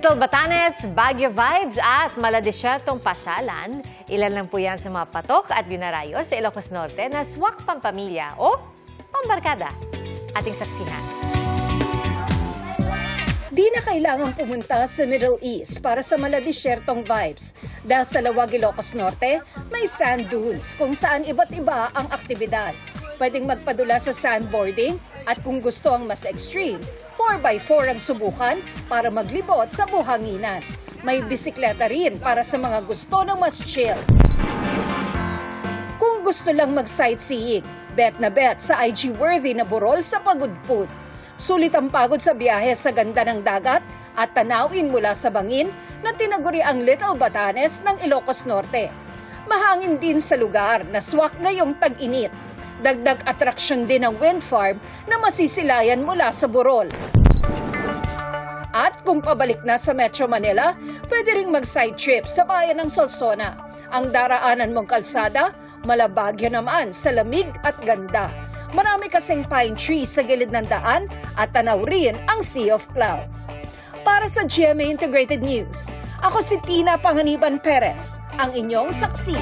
Little Batanes, Baguio vibes at maladesyertong pasyalan. Ilan lang po yan sa mga patok at binarayo sa Ilocos Norte na swak pampamilya o pambarkada. Ating saksihan. Di na kailangang pumunta sa Middle East para sa maladesyertong vibes. Dahil sa Lawag, Ilocos Norte, may sand dunes kung saan iba't iba ang aktibidad. Pwedeng magpadula sa sandboarding at kung gusto ang mas extreme, 4x4 ang subukan para maglibot sa buhanginan. May bisikleta rin para sa mga gusto ng mas chill. Kung gusto lang mag-sightseeing, bet na bet sa IG-worthy na burol sa Pagudpud. Sulit ang pagod sa biyahe sa ganda ng dagat at tanawin mula sa bangin na tinaguri ang Little Batanes ng Ilocos Norte. Mahangin din sa lugar na swak ngayong tag-init. Dagdag atraksyon din ang wind farm na masisilayan mula sa burol. At kung pabalik na sa Metro Manila, pwede ring mag-side trip sa bayan ng Solsona. Ang daraanan mong kalsada, malabagyo naman sa lamig at ganda. Marami kasing pine trees sa gilid ng daan at tanaw rin ang Sea of Clouds. Para sa GMA Integrated News, ako si Tina Panganiban Perez, ang inyong saksi.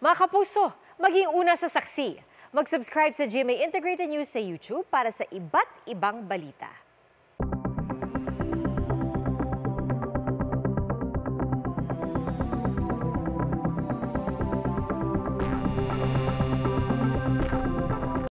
Mga kapuso, maging una sa saksi. Mag-subscribe sa GMA Integrated News sa YouTube para sa iba't ibang balita.